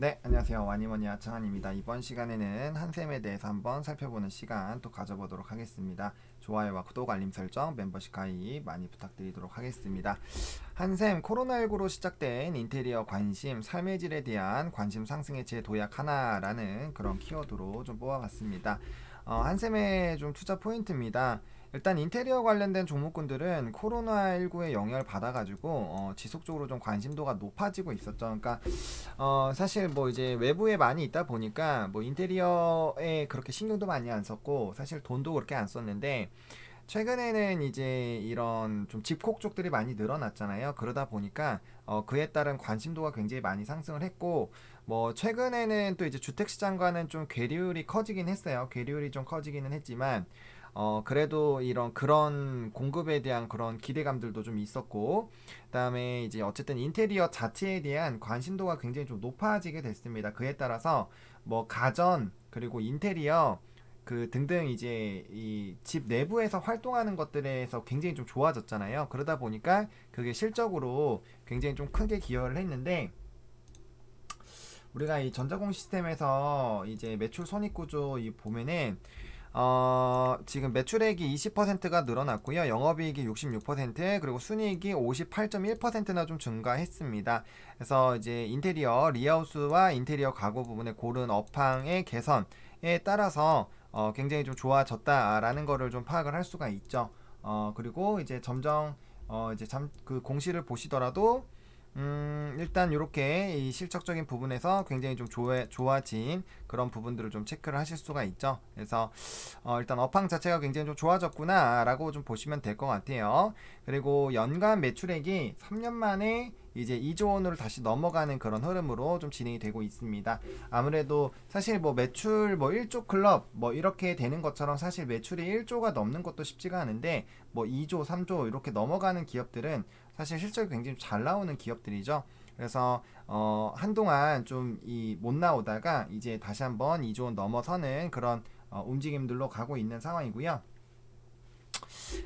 네, 안녕하세요. 와니머니 아창한입니다. 이번 시간에는 한샘에 대해서 한번 살펴보는 시간 또 가져보도록 하겠습니다. 좋아요와 구독, 알림 설정, 멤버십 가입 많이 부탁드리도록 하겠습니다. 한샘, 코로나19로 시작된 인테리어 관심, 삶의 질에 대한 관심 상승의 제도약 하나라는 그런 키워드로 좀 뽑아봤습니다. 한샘의 좀 투자 포인트입니다. 일단 인테리어 관련된 종목군들은 코로나19의 영향을 받아가지고 지속적으로 좀 관심도가 높아지고 있었죠. 그러니까 사실 뭐 이제 외부에 많이 있다 보니까 뭐 인테리어에 그렇게 신경도 많이 안 썼고 사실 돈도 그렇게 안 썼는데 최근에는 이제 이런 좀 집콕 쪽들이 많이 늘어났잖아요. 그러다 보니까 그에 따른 관심도가 굉장히 많이 상승을 했고 뭐 최근에는 또 이제 주택 시장과는 좀 괴리율이 커지긴 했어요. 괴리율이 좀 커지기는 했지만 그래도 이런 그런 공급에 대한 그런 기대감들도 좀 있었고 그다음에 이제 어쨌든 인테리어 자체에 대한 관심도가 굉장히 좀 높아지게 됐습니다. 그에 따라서 뭐 가전 그리고 인테리어 그 등등 이제 이 집 내부에서 활동하는 것들에서 굉장히 좀 좋아졌잖아요. 그러다 보니까 그게 실적으로 굉장히 좀 크게 기여를 했는데 우리가 이 전자공 시스템에서 이제 매출 손익 구조 이 보면은 지금 매출액이 20%가 늘어났고요. 영업이익이 66%, 그리고 순이익이 58.1%나 좀 증가했습니다. 그래서 이제 인테리어 리하우스와 인테리어 가구 부분의 고른 업황의 개선에 따라서 굉장히 좀 좋아졌다라는 거를 좀 파악을 할 수가 있죠. 그리고 이제 점점 이제 그 공시를 보시더라도 일단 이렇게 이 실적적인 부분에서 굉장히 좀 좋아진 그런 부분들을 좀 체크를 하실 수가 있죠. 그래서 일단 업황 자체가 굉장히 좀 좋아졌구나 라고 좀 보시면 될 것 같아요. 그리고 연간 매출액이 3년 만에 이제 2조 원으로 다시 넘어가는 그런 흐름으로 좀 진행이 되고 있습니다. 아무래도 사실 뭐 매출 뭐 1조 클럽 뭐 이렇게 되는 것처럼 사실 매출이 1조가 넘는 것도 쉽지가 않은데 뭐 2조, 3조 이렇게 넘어가는 기업들은 사실 실적이 굉장히 잘 나오는 기업들이죠. 그래서 한동안 좀 이 못 나오다가 이제 다시 한번 2조 원 넘어서는 그런 움직임들로 가고 있는 상황이고요.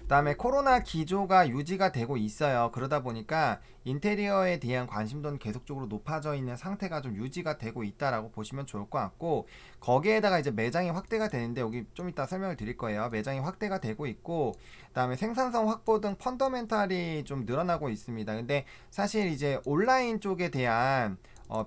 그다음에 코로나 기조가 유지가 되고 있어요. 그러다 보니까 인테리어에 대한 관심도는 계속적으로 높아져 있는 상태가 좀 유지가 되고 있다라고 보시면 좋을 것 같고 거기에다가 이제 매장이 확대가 되는데 여기 좀 이따 설명을 드릴 거예요. 매장이 확대가 되고 있고 그다음에 생산성 확보 등 펀더멘탈이 좀 늘어나고 있습니다. 근데 사실 이제 온라인 쪽에 대한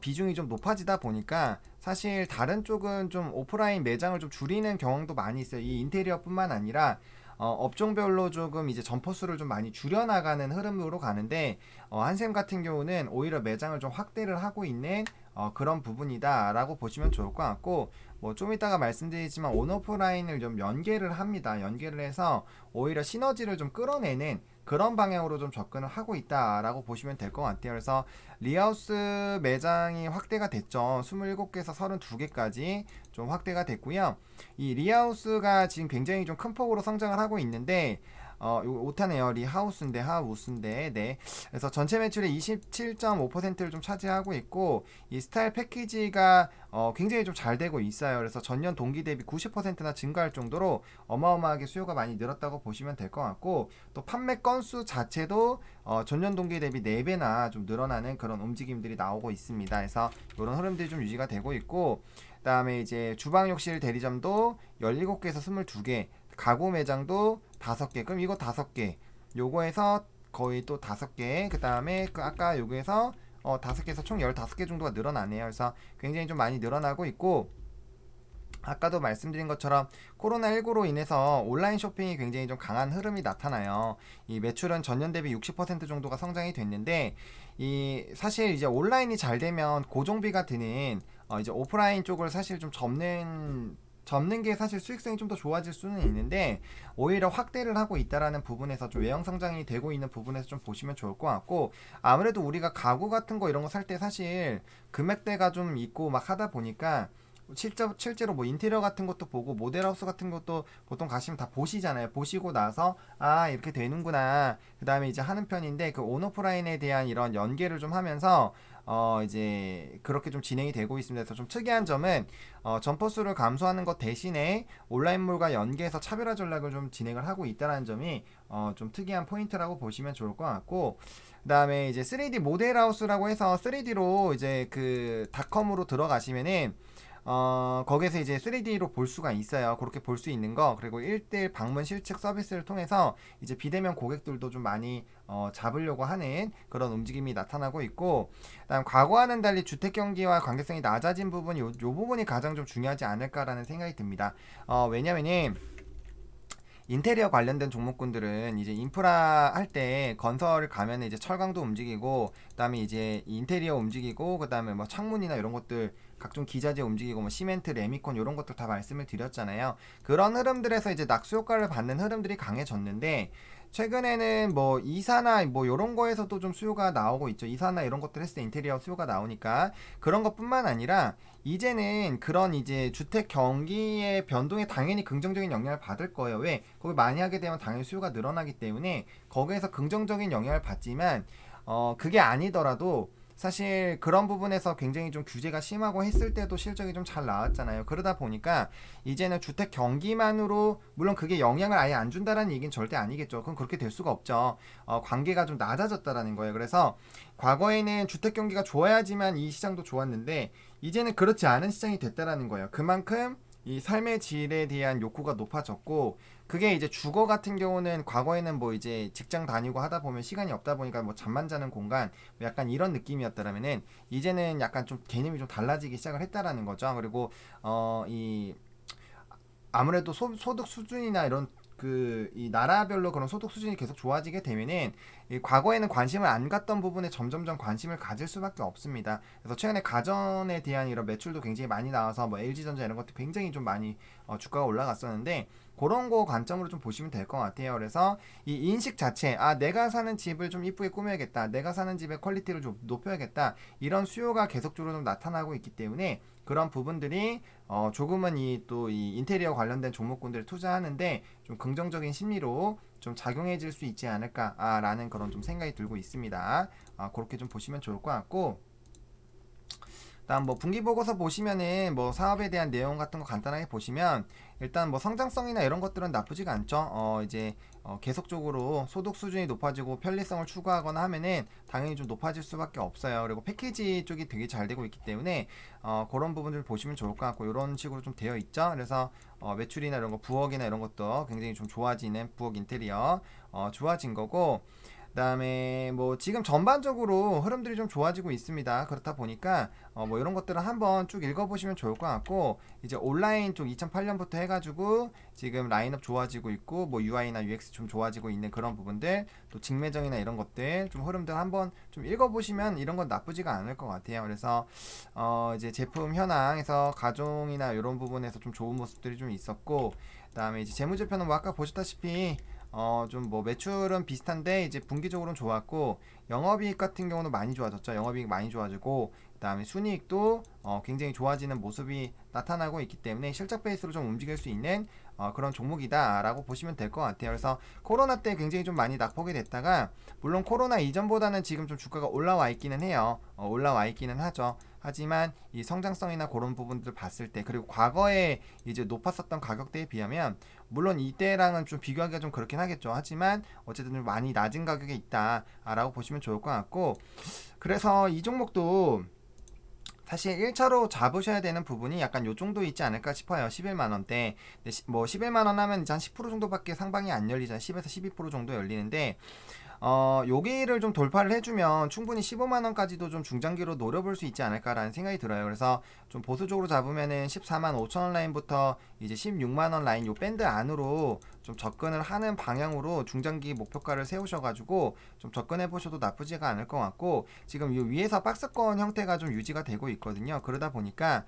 비중이 좀 높아지다 보니까 사실 다른 쪽은 좀 오프라인 매장을 좀 줄이는 경향도 많이 있어요. 이 인테리어뿐만 아니라 업종별로 조금 이제 점포수를 좀 많이 줄여나가는 흐름으로 가는데 한샘 같은 경우는 오히려 매장을 좀 확대를 하고 있는 그런 부분이다라고 보시면 좋을 것 같고 뭐 좀 이따가 말씀드리지만 온오프라인을 좀 연계를 합니다. 연계를 해서 오히려 시너지를 좀 끌어내는 그런 방향으로 좀 접근을 하고 있다라고 보시면 될 것 같아요. 그래서 리하우스 매장이 확대가 됐죠. 27개에서 32개까지 좀 확대가 됐고요. 이 리하우스가 지금 굉장히 좀 큰 폭으로 성장을 하고 있는데 이거 오타네요. 리하우스인데 하우스인데 네. 그래서 전체 매출의 27.5%를 좀 차지하고 있고 이 스타일 패키지가 굉장히 좀 잘 되고 있어요. 그래서 전년 동기 대비 90%나 증가할 정도로 어마어마하게 수요가 많이 늘었다고 보시면 될 것 같고 또 판매 건수 자체도 전년 동기 대비 4배나 좀 늘어나는 그런 움직임들이 나오고 있습니다. 그래서 이런 흐름들이 좀 유지가 되고 있고 그다음에 이제 주방 욕실 대리점도 17개에서 22개, 가구 매장도 5개. 그럼 이거 5개. 요거에서 거의 또 5개. 그다음에 그 아까 요거에서 5개에서 총 15개 정도가 늘어나네요. 그래서 굉장히 좀 많이 늘어나고 있고 아까도 말씀드린 것처럼 코로나19로 인해서 온라인 쇼핑이 굉장히 좀 강한 흐름이 나타나요. 이 매출은 전년 대비 60% 정도가 성장이 됐는데 이 사실 이제 온라인이 잘 되면 고정비가 드는 이제 오프라인 쪽을 사실 좀 접는 게 사실 수익성이 좀 더 좋아질 수는 있는데 오히려 확대를 하고 있다라는 부분에서 좀 외형 성장이 되고 있는 부분에서 좀 보시면 좋을 것 같고 아무래도 우리가 가구 같은 거 이런 거 살 때 사실 금액대가 좀 있고 막 하다 보니까 실제로 뭐 인테리어 같은 것도 보고 모델하우스 같은 것도 보통 가시면 다 보시잖아요. 보시고 나서 아 이렇게 되는구나. 그 다음에 이제 하는 편인데 그 온오프라인에 대한 이런 연계를 좀 하면서 이제 그렇게 좀 진행이 되고 있습니다. 그래서 좀 특이한 점은 점퍼수를 감소하는 것 대신에 온라인몰과 연계해서 차별화 전략을 좀 진행을 하고 있다는 점이 좀 특이한 포인트라고 보시면 좋을 것 같고, 그다음에 이제 3D 모델하우스라고 해서 3D로 이제 그 닷컴으로 들어가시면은 거기서 이제 3D로 볼 수가 있어요. 그렇게 볼 수 있는 거, 그리고 1대1 방문 실측 서비스를 통해서 이제 비대면 고객들도 좀 많이 잡으려고 하는 그런 움직임이 나타나고 있고, 그다음 과거와는 달리 주택 경기와 관계성이 낮아진 부분이 요 부분이 가장 좀 중요하지 않을까라는 생각이 듭니다. 왜냐면은 인테리어 관련된 종목군들은 이제 인프라 할 때 건설 가면 이제 철강도 움직이고, 그다음에 이제 인테리어 움직이고, 그다음에 뭐 창문이나 이런 것들 각종 기자재 움직이고, 뭐 시멘트, 레미콘 이런 것들 다 말씀을 드렸잖아요. 그런 흐름들에서 이제 낙수 효과를 받는 흐름들이 강해졌는데, 최근에는 뭐 이사나 뭐 이런 거에서도 좀 수요가 나오고 있죠. 이사나 이런 것들 했을 때 인테리어 수요가 나오니까 그런 것뿐만 아니라 이제는 그런 이제 주택 경기의 변동에 당연히 긍정적인 영향을 받을 거예요. 왜? 거기 많이 하게 되면 당연히 수요가 늘어나기 때문에 거기에서 긍정적인 영향을 받지만, 그게 아니더라도 사실 그런 부분에서 굉장히 좀 규제가 심하고 했을 때도 실적이 좀 잘 나왔잖아요. 그러다 보니까 이제는 주택 경기만으로, 물론 그게 영향을 아예 안 준다라는 얘기는 절대 아니겠죠. 그건 그렇게 될 수가 없죠. 관계가 좀 낮아졌다라는 거예요. 그래서 과거에는 주택 경기가 좋아야지만 이 시장도 좋았는데 이제는 그렇지 않은 시장이 됐다라는 거예요. 그만큼 이 삶의 질에 대한 욕구가 높아졌고, 그게 이제 주거 같은 경우는 과거에는 뭐 이제 직장 다니고 하다 보면 시간이 없다 보니까 뭐 잠만 자는 공간, 뭐 약간 이런 느낌이었다라면은 이제는 약간 좀 개념이 좀 달라지기 시작을 했다라는 거죠. 그리고 이 아무래도 소득 수준이나 이런 그 이 나라별로 그런 소득 수준이 계속 좋아지게 되면은 이 과거에는 관심을 안 갖던 부분에 점점점 관심을 가질 수밖에 없습니다. 그래서 최근에 가전에 대한 이런 매출도 굉장히 많이 나와서 뭐 LG전자 이런 것도 굉장히 좀 많이 주가가 올라갔었는데, 그런 거 관점으로 좀 보시면 될 것 같아요. 그래서 이 인식 자체, 내가 사는 집을 좀 이쁘게 꾸며야겠다, 내가 사는 집의 퀄리티를 좀 높여야겠다, 이런 수요가 계속적으로 좀 나타나고 있기 때문에 그런 부분들이 조금은 이 또 이 인테리어 관련된 종목군들을 투자하는데 좀 긍정적인 심리로 좀 작용해질 수 있지 않을까라는 그런 좀 생각이 들고 있습니다. 그렇게 좀 보시면 좋을 것 같고, 일단 뭐 분기 보고서 보시면은 뭐 사업에 대한 내용 같은 거 간단하게 보시면 일단 뭐 성장성이나 이런 것들은 나쁘지가 않죠. 이제 계속적으로 소득 수준이 높아지고 편리성을 추구하거나 하면은 당연히 좀 높아질 수밖에 없어요. 그리고 패키지 쪽이 되게 잘 되고 있기 때문에 그런 부분들 보시면 좋을 것 같고, 이런 식으로 좀 되어 있죠. 그래서 매출이나 이런 거, 부엌이나 이런 것도 굉장히 좀 좋아지는, 부엌 인테리어 좋아진 거고, 그다음에 뭐 지금 전반적으로 흐름들이 좀 좋아지고 있습니다. 그렇다 보니까 뭐 이런 것들을 한번 쭉 읽어보시면 좋을 것 같고, 이제 온라인 쪽 2008년부터 해가지고 지금 라인업 좋아지고 있고, 뭐 UI나 UX 좀 좋아지고 있는 그런 부분들, 또 직매정이나 이런 것들 좀 흐름들 한번 좀 읽어보시면 이런 건 나쁘지가 않을 것 같아요. 그래서 이제 제품 현황에서 가종이나 이런 부분에서 좀 좋은 모습들이 좀 있었고, 그다음에 이제 재무제표는 뭐 아까 보셨다시피 좀 뭐 매출은 비슷한데 이제 분기적으로는 좋았고, 영업이익 같은 경우는 많이 좋아졌죠. 영업이익 많이 좋아지고, 그다음에 순이익도 굉장히 좋아지는 모습이 나타나고 있기 때문에 실적 베이스로 좀 움직일 수 있는 그런 종목이다라고 보시면 될 것 같아요. 그래서 코로나 때 굉장히 좀 많이 낙폭이 됐다가, 물론 코로나 이전보다는 지금 좀 주가가 올라와 있기는 해요. 올라와 있기는 하죠. 하지만 이 성장성이나 그런 부분들 봤을 때, 그리고 과거에 이제 높았었던 가격대에 비하면 물론 이때랑은 좀 비교하기가 좀 그렇긴 하겠죠. 하지만 어쨌든 좀 많이 낮은 가격에 있다라고 보시면 좋을 것 같고, 그래서 이 종목도 사실 1차로 잡으셔야 되는 부분이 약간 요 정도 있지 않을까 싶어요. 11만원대. 뭐 11만원 하면 이제 한 10% 정도밖에 상방이 안 열리잖아요. 10에서 12% 정도 열리는데, 여기를 좀 돌파를 해주면 충분히 15만원까지도 좀 중장기로 노려볼 수 있지 않을까라는 생각이 들어요. 그래서 좀 보수적으로 잡으면은 14만 5천원 라인부터 이제 16만원 라인 요 밴드 안으로 좀 접근을 하는 방향으로 중장기 목표가를 세우셔가지고 좀 접근해 보셔도 나쁘지가 않을 것 같고, 지금 이 위에서 박스권 형태가 좀 유지가 되고 있거든요. 그러다 보니까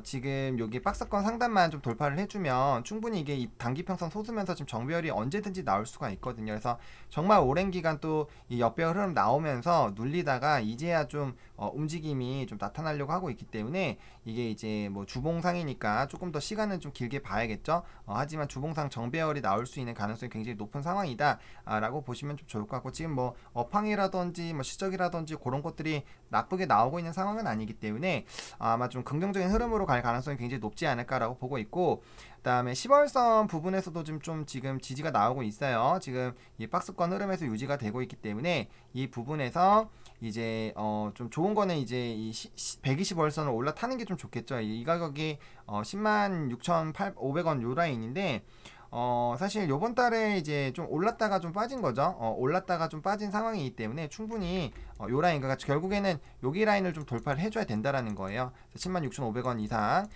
지금 여기 박스권 상단만 좀 돌파를 해주면 충분히 이게 이 단기평선 솟으면서 지금 정배열이 언제든지 나올 수가 있거든요. 그래서 정말 오랜 기간 또 이 역배열 흐름 나오면서 눌리다가 이제야 좀 움직임이 좀 나타나려고 하고 있기 때문에 이게 이제 뭐 주봉상이니까 조금 더 시간은 좀 길게 봐야겠죠. 하지만 주봉상 정배열이 나올 수 있는 가능성이 굉장히 높은 상황이다 라고 보시면 좀 좋을 것 같고, 지금 뭐 업황이라든지 뭐 시적이라든지 그런 것들이 나쁘게 나오고 있는 상황은 아니기 때문에 아마 좀 긍정적인 흐름으로 갈 가능성이 굉장히 높지 않을까라고 보고 있고, 그다음에 10월선 부분에서도 좀 지금 지지가 나오고 있어요. 지금 이 박스권 흐름에서 유지가 되고 있기 때문에 이 부분에서 이제 좀 좋은 거는 이제 이 120월선을 올라타는 게 좀 좋겠죠. 이 가격이 10만 6,500원 요 라인인데, 사실 요번 달에 이제 좀 올랐다가 좀 빠진 거죠. 올랐다가 좀 빠진 상황이기 때문에 충분히 요 라인, 그러니까 결국에는 여기 라인을 좀 돌파를 해줘야 된다라는 거예요. 106,500원 이상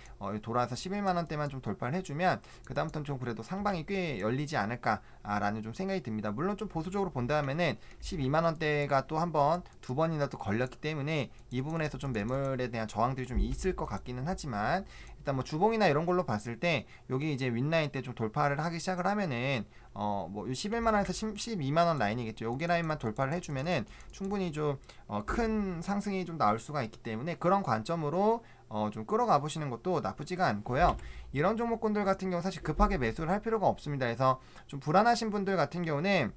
돌아서 11만원대만 좀 돌파를 해주면 그 다음부터는 좀 그래도 상방이 꽤 열리지 않을까라는 좀 생각이 듭니다. 물론 좀 보수적으로 본다면은 12만원대가 또 한 번, 두 번이나 또 걸렸기 때문에 이 부분에서 좀 매물에 대한 저항들이 좀 있을 것 같기는 하지만, 일단 뭐 주봉이나 이런 걸로 봤을 때 여기 이제 윗라인 때 좀 돌파를 하기 시작을 하면은 뭐 11만원에서 12만원 라인이겠죠. 여기 라인만 돌파를 해주면은 충분히 좀 큰 상승이 좀 나올 수가 있기 때문에 그런 관점으로 좀 끌어가 보시는 것도 나쁘지가 않고요. 이런 종목군들 같은 경우 사실 급하게 매수를 할 필요가 없습니다. 그래서 좀 불안하신 분들 같은 경우는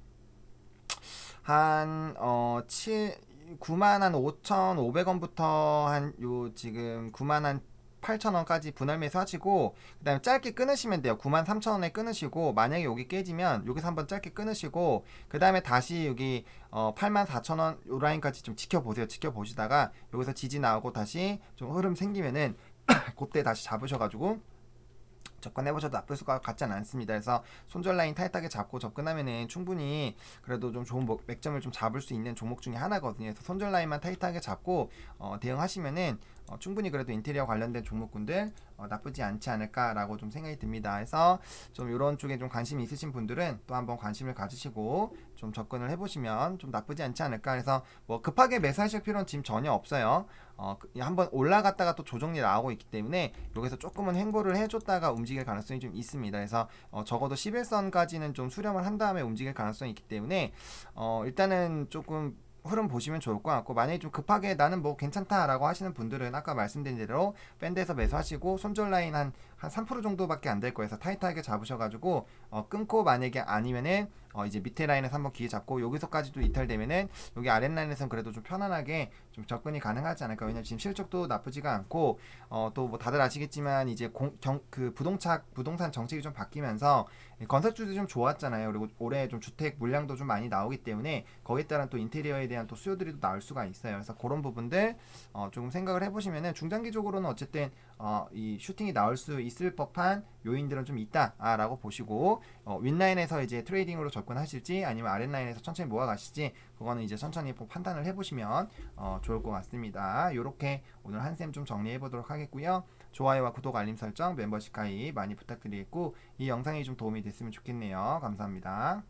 한 9만 한 5,500원부터 한 요 지금 9만 한 8,000원까지 분할 매수하시고, 그 다음에 짧게 끊으시면 돼요. 93,000원에 끊으시고, 만약에 여기 깨지면 여기서 한번 짧게 끊으시고, 그 다음에 다시 여기 84,000원 요 라인까지 좀 지켜보세요. 지켜보시다가 여기서 지지 나오고 다시 좀 흐름 생기면은 그때 다시 잡으셔가지고 접근해보셔도 나쁠 것 같지는 않습니다. 그래서 손절 라인 타이트하게 잡고 접근하면은 충분히 그래도 좀 좋은 맥점을 좀 잡을 수 있는 종목 중에 하나거든요. 그래서 손절 라인만 타이트하게 잡고 대응하시면은 충분히 그래도 인테리어 관련된 종목군들 나쁘지 않지 않을까라고 좀 생각이 듭니다. 그래서 좀 이런 쪽에 좀 관심이 있으신 분들은 또 한번 관심을 가지시고 좀 접근을 해보시면 좀 나쁘지 않지 않을까. 그래서 뭐 급하게 매수하실 필요는 지금 전혀 없어요. 한번 올라갔다가 또 조정이 나오고 있기 때문에 여기서 조금은 횡보를 해줬다가 움직일 가능성이 좀 있습니다. 그래서 적어도 11선까지는 좀 수렴을 한 다음에 움직일 가능성이 있기 때문에 일단은 조금 흐름 보시면 좋을 것 같고, 만약에 좀 급하게 나는 뭐 괜찮다라고 하시는 분들은 아까 말씀드린 대로 밴드에서 매수하시고 손절 라인 한 3% 정도밖에 안 될 거여서 타이트하게 잡으셔가지고 끊고, 만약에 아니면은 이제 밑에 라인에서 한번 기회 잡고 여기서까지도 이탈되면은 여기 아랫라인에서는 그래도 좀 편안하게 좀 접근이 가능하지 않을까. 왜냐면 지금 실적도 나쁘지가 않고 또 뭐 다들 아시겠지만 이제 그 부동산 정책이 좀 바뀌면서 건설주도 좀 좋았잖아요. 그리고 올해 좀 주택 물량도 좀 많이 나오기 때문에 거기에 따른 또 인테리어에 대한 또 수요들이 또 나올 수가 있어요. 그래서 그런 부분들 조금 생각을 해보시면은 중장기적으로는 어쨌든 이 슈팅이 나올 수 있을 법한 요인들은 좀 있다라고 보시고, 윗라인에서 이제 트레이딩으로 접근하실지 아니면 아랫라인에서 천천히 모아가실지 그거는 이제 천천히 판단을 해보시면 좋을 것 같습니다. 이렇게 오늘 한샘 좀 정리해 보도록 하겠고요. 좋아요와 구독, 알림 설정, 멤버십 가입 많이 부탁드리겠고, 이 영상이 좀 도움이 됐으면 좋겠네요. 감사합니다.